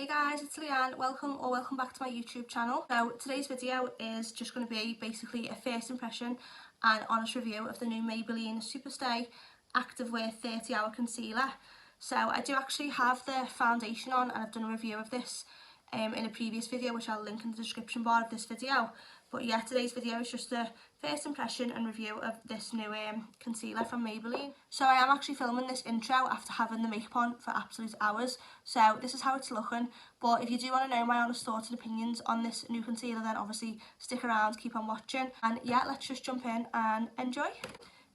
Hey guys, it's Leanne. Welcome back to my YouTube channel. So today's video is just going to be basically a first impression and honest review of the new Maybelline Superstay Active Wear 30-hour concealer. So I do actually have the foundation on, and I've done a review of this in a previous video, which I'll link in the description bar of this video. But yeah, today's video is just a first impression and review of this new concealer from Maybelline. So I am actually filming this intro after having the makeup on for absolute hours. So this is how it's looking. But if you do want to know my honest thoughts and opinions on this new concealer, then obviously stick around, keep on watching. And yeah, let's just jump in and enjoy.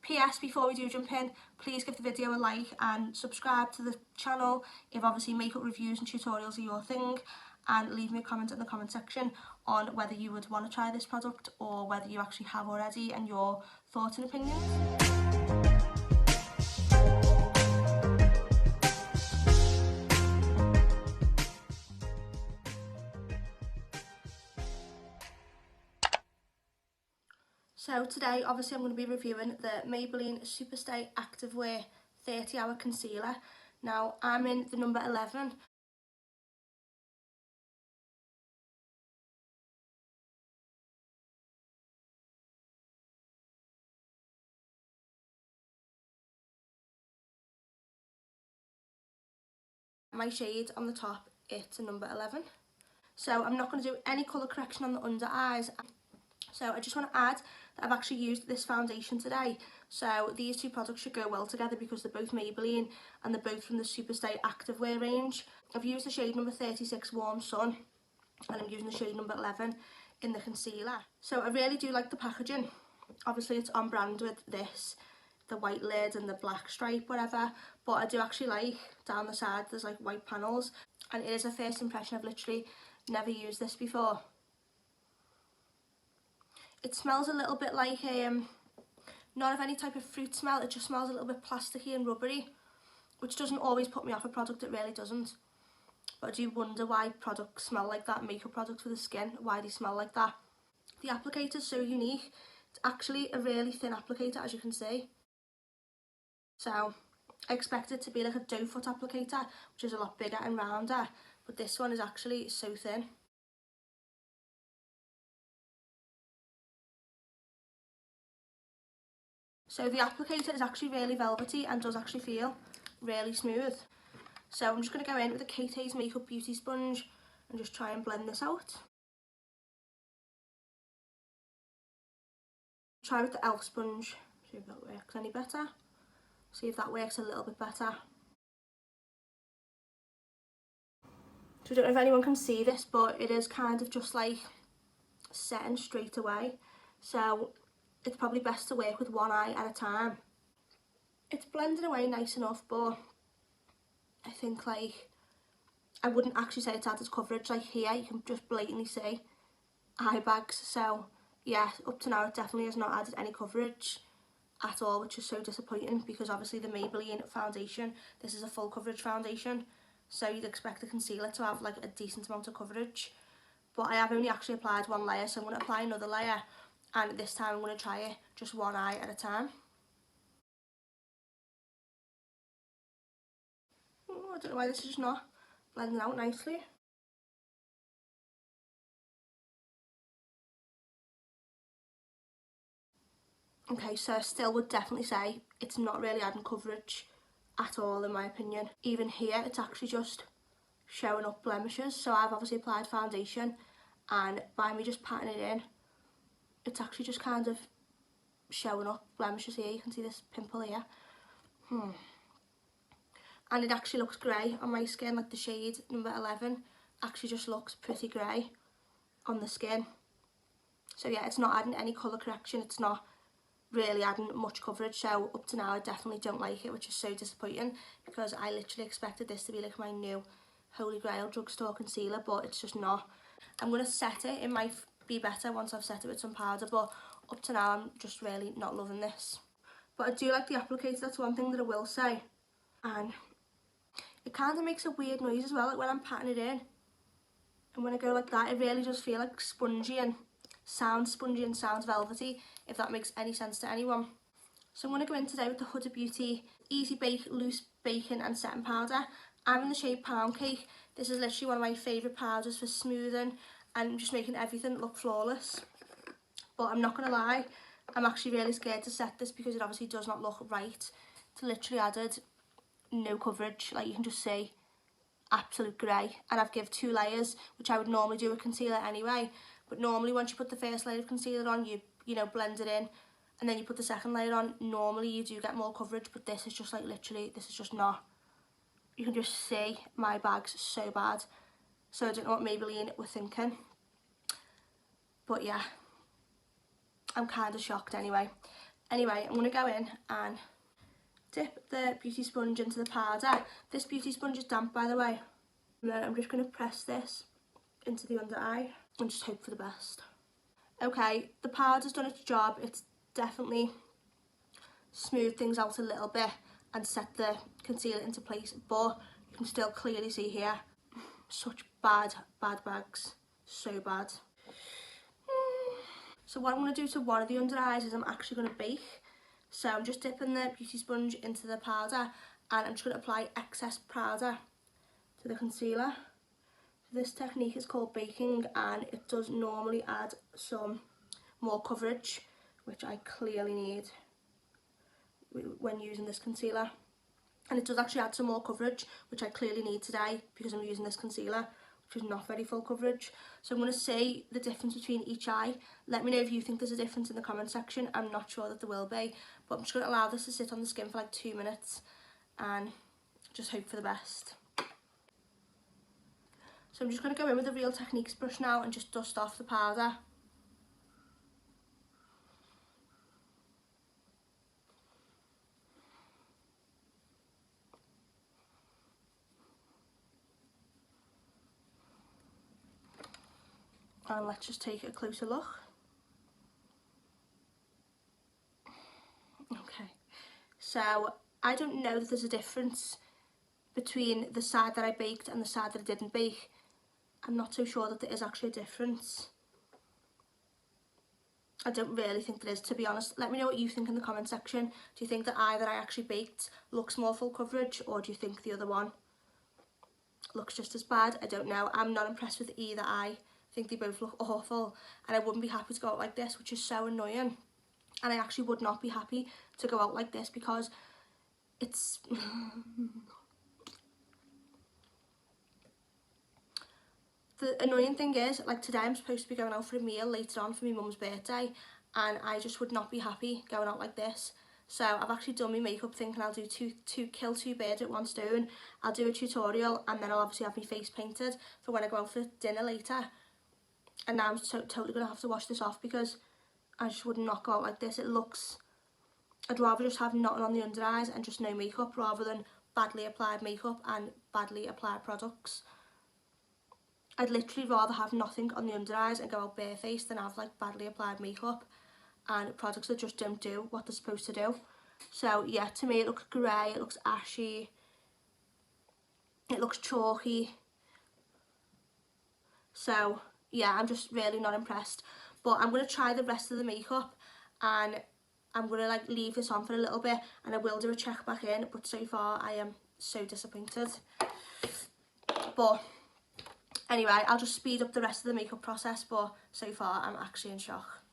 PS, before we do jump in, please give the video a like and subscribe to the channel if obviously makeup reviews and tutorials are your thing. And leave me a comment in the comment section on whether you would want to try this product or whether you actually have already and your thoughts and opinions. So today obviously I'm going to be reviewing the Maybelline Superstay Active Wear 30-hour concealer. Now I'm in the number 11. My shade on the top, it's a number 11. So I'm not going to do any colour correction on the under eyes. So I just want to add that I've actually used this foundation today. So these two products should go well together because they're both Maybelline and they're both from the Superstay Active Wear range. I've used the shade number 36 Warm Sun and I'm using the shade number 11 in the concealer. So I really do like the packaging. Obviously it's on brand with this, the white lid and the black stripe, whatever, but I do actually like down the side there's like white panels, and it is a first impression. I've literally never used this before. It smells a little bit like not of any type of fruit smell, it just smells a little bit plasticky and rubbery, which doesn't always put me off a product, it really doesn't. But I do wonder why products smell like that, makeup products for the skin, why they smell like that. The applicator is so unique. It's actually a really thin applicator, as you can see. So I expect it to be like a doe foot applicator, which is a lot bigger and rounder, but this one is actually so thin. So the applicator is actually really velvety and does actually feel really smooth. So I'm just going to go in with a Kate Hayes Makeup Beauty Sponge and just try and blend this out. Try with the e.l.f. sponge, see if that works any better. See if that works a little bit better. So I don't know if anyone can see this, but it is kind of just like setting straight away. So it's probably best to work with one eye at a time. It's blending away nice enough, but I think like I wouldn't actually say it's added coverage. Like here you can just blatantly see eye bags. So yeah, up to now it definitely has not added any coverage at all, which is so disappointing because obviously the Maybelline foundation, this is a full coverage foundation, so you'd expect the concealer to have like a decent amount of coverage. But I have only actually applied one layer, so I'm going to apply another layer, and this time I'm going to try it just one eye at a time. I don't know why this is just not blending out nicely. Okay, so I still would definitely say it's not really adding coverage at all in my opinion. Even here it's actually just showing up blemishes. So I've obviously applied foundation, and by me just patting it in, it's actually just kind of showing up blemishes here. You can see this pimple here. And it actually looks grey on my skin, like the shade number 11 actually just looks pretty grey on the skin. So yeah, it's not adding any colour correction, it's not really adding much coverage. So up to now I definitely don't like it, which is so disappointing because I literally expected this to be like my new holy grail drugstore concealer, but it's just not. I'm going to set it, it might be better once I've set it with some powder, but up to now I'm just really not loving this. But I do like the applicator, that's one thing that I will say. And it kind of makes a weird noise as well, like when I'm patting it in. And when I go like that, it really does feel like spongy and sounds velvety, if that makes any sense to anyone. So I'm going to go in today with the Huda Beauty Easy Bake Loose Baking and Setting Powder. I'm in the shade Pound Cake. This is literally one of my favourite powders for smoothing and just making everything look flawless. But I'm not going to lie, I'm actually really scared to set this because it obviously does not look right. It's literally added no coverage, like you can just see, absolute grey. And I've given 2 layers, which I would normally do with concealer anyway. But normally once you put the first layer of concealer on, you know, blend it in, and then you put the second layer on, normally you do get more coverage, but this is just like literally, this is just not. You can just see my bag's so bad. So I don't know what Maybelline were thinking. But yeah, I'm kind of shocked anyway. Anyway, I'm going to go in and dip the beauty sponge into the powder. This beauty sponge is damp, by the way. And then I'm just going to press this into the under eye and just hope for the best. Okay, the powder's done its job. It's definitely smoothed things out a little bit and set the concealer into place, but you can still clearly see here, such bad bags, so bad. So what I'm going to do to one of the under eyes is I'm actually going to bake. So I'm just dipping the beauty sponge into the powder and I'm just going to apply excess powder to the concealer. This technique is called baking and it does normally add some more coverage, which I clearly need when using this concealer. And it does actually add some more coverage, which I clearly need today because I'm using this concealer, which is not very full coverage. So I'm going to see the difference between each eye. Let me know if you think there's a difference in the comment section. I'm not sure that there will be, but I'm just going to allow this to sit on the skin for like 2 minutes and just hope for the best. So I'm just going to go in with a Real Techniques brush now and just dust off the powder. And let's just take a closer look. Okay, so I don't know that there's a difference between the side that I baked and the side that I didn't bake. I'm not so sure that there is actually a difference. I don't really think there is, to be honest. Let me know what you think in the comment section. Do you think the eye that I actually baked looks more full coverage, or do you think the other one looks just as bad? I don't know. I'm not impressed with either eye. I think they both look awful, and I wouldn't be happy to go out like this, which is so annoying. And I actually would not be happy to go out like this because it's the annoying thing is, like today I'm supposed to be going out for a meal later on for my mum's birthday, and I just would not be happy going out like this. So I've actually done my makeup thinking I'll do kill two birds with one stone. I'll do a tutorial and then I'll obviously have my face painted for when I go out for dinner later. And now I'm totally going to have to wash this off because I just would not go out like this. It looks, I'd rather just have nothing on the under eyes and just no makeup rather than badly applied makeup and badly applied products. I'd literally rather have nothing on the under eyes and go out barefaced than have like badly applied makeup and products that just don't do what they're supposed to do. So yeah, to me it looks grey, it looks ashy, it looks chalky. So yeah, I'm just really not impressed. But I'm going to try the rest of the makeup and I'm going to like leave this on for a little bit and I will do a check back in, but so far I am so disappointed. But anyway, I'll just speed up the rest of the makeup process, but so far I'm actually in shock.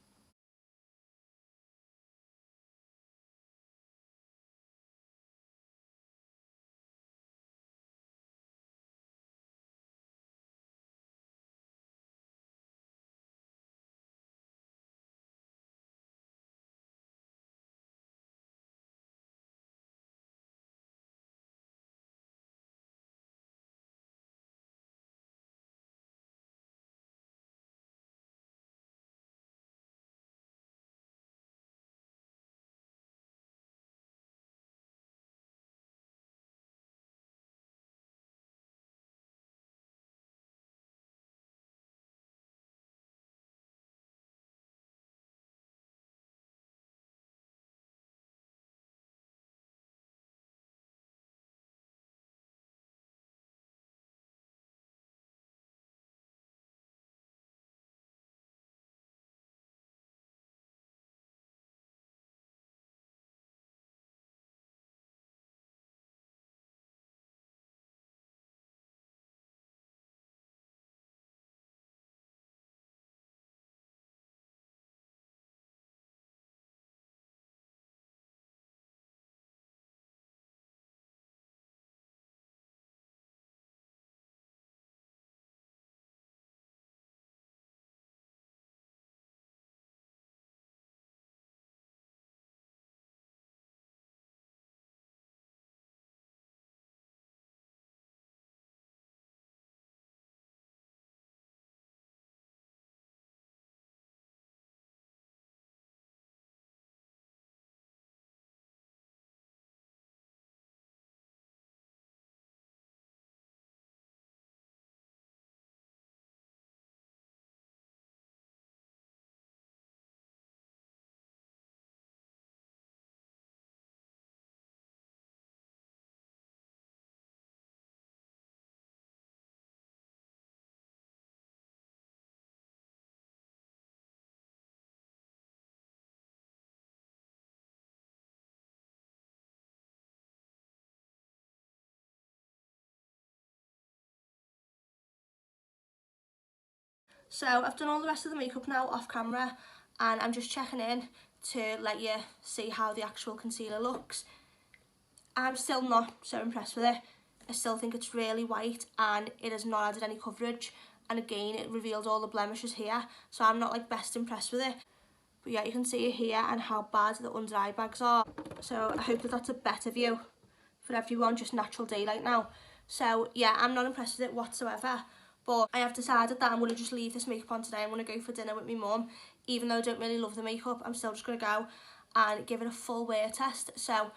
So I've done all the rest of the makeup now off camera, and I'm just checking in to let you see how the actual concealer looks. I'm still not so impressed with it. I still think it's really white and it has not added any coverage, and again it revealed all the blemishes here, so I'm not like best impressed with it. But yeah, you can see it here and how bad the under eye bags are. So I hope that that's a better view for everyone, just natural daylight now. So yeah, I'm not impressed with it whatsoever, but I have decided that I'm going to just leave this makeup on today. I'm going to go for dinner with my mum. Even though I don't really love the makeup, I'm still just going to go and give it a full wear test. So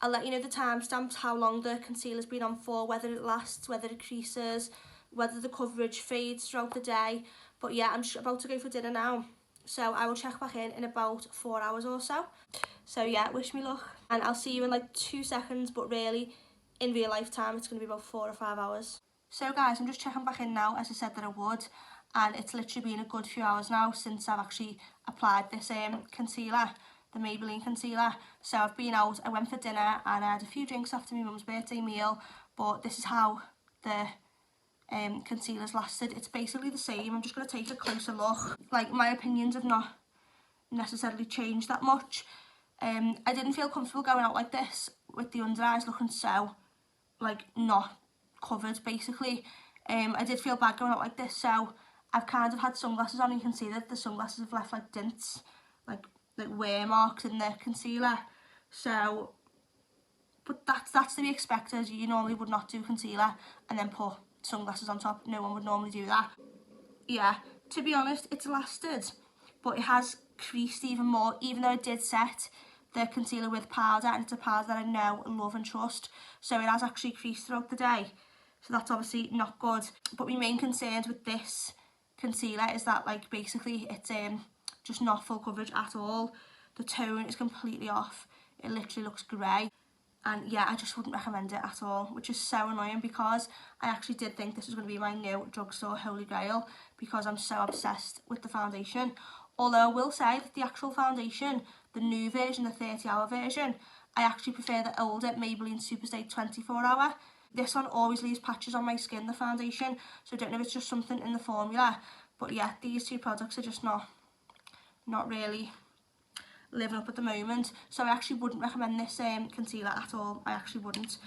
I'll let you know the timestamps, how long the concealer's been on for, whether it lasts, whether it creases, whether the coverage fades throughout the day. But yeah, I'm just about to go for dinner now, so I will check back in about 4 hours or so. So yeah, wish me luck, and I'll see you in like 2 seconds, but really in real life time it's going to be about 4 or 5 hours. So guys, I'm just checking back in now, as I said that I would, and it's literally been a good few hours now since I've actually applied this concealer, the Maybelline concealer. So I've been out, I went for dinner and I had a few drinks after my mum's birthday meal, but this is how the concealer's lasted. It's basically the same. I'm just going to take a closer look. Like, my opinions have not necessarily changed that much. I didn't feel comfortable going out like this with the under eyes looking so like not covered basically. I did feel bad going out like this, so I've kind of had sunglasses on, and you can see that the sunglasses have left like dents, like wear marks in the concealer. So, but that's to be expected. You normally would not do concealer and then put sunglasses on top. No one would normally do that. Yeah, to be honest, it's lasted, but it has creased even more, even though it did set the concealer with powder, and it's a powder that I know, love and trust, so it has actually creased throughout the day, so that's obviously not good. But my main concerns with this concealer is that, like, basically it's just not full coverage at all. The tone is completely off. It literally looks grey, and yeah, I just wouldn't recommend it at all, which is so annoying, because I actually did think this was going to be my new drugstore holy grail, because I'm so obsessed with the foundation. Although I will say that the actual foundation, the new version, the 30-hour version, I actually prefer the older Maybelline Superstay 24-hour. This one always leaves patches on my skin, the foundation, so I don't know if it's just something in the formula. But yeah, these two products are just not really living up at the moment, so I actually wouldn't recommend this concealer at all. I actually wouldn't.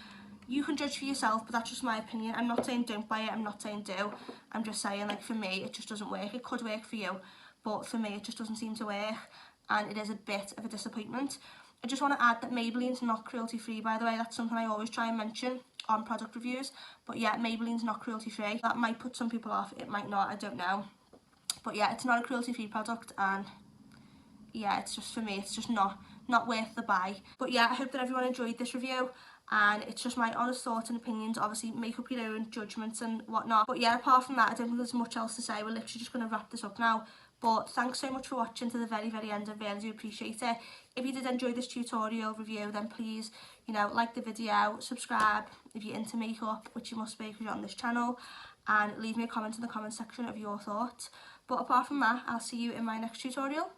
You can judge for yourself, but that's just my opinion. I'm not saying don't buy it, I'm not saying do. I'm just saying, like, for me, it just doesn't work. It could work for you, but for me, it just doesn't seem to work, and it is a bit of a disappointment. I just want to add that Maybelline's not cruelty-free, by the way. That's something I always try and mention on product reviews. But yeah, Maybelline's not cruelty-free. That might put some people off, it might not, I don't know. But yeah, it's not a cruelty-free product, and yeah, it's just, for me, it's just not worth the buy. But yeah, I hope that everyone enjoyed this review, and it's just my honest thoughts and opinions. Obviously, make up your own judgments and whatnot. But yeah, apart from that, I don't think there's much else to say. We're literally just going to wrap this up now. But thanks so much for watching to the very, very end. I really do appreciate it. If you did enjoy this tutorial review, then please, you know, like the video, subscribe if you're into makeup, which you must be because you're on this channel, and leave me a comment in the comment section of your thoughts. But apart from that, I'll see you in my next tutorial.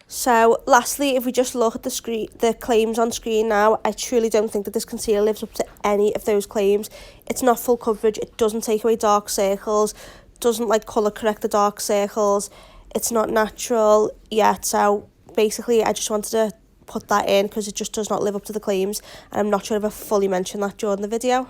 So lastly, if we just look at the claims on screen now, I truly don't think that this concealer lives up to any of those claims. It's not full coverage, it doesn't take away dark circles, doesn't like colour correct the dark circles, it's not natural yet. So basically I just wanted to put that in because it just does not live up to the claims, and I'm not sure if I fully mentioned that during the video.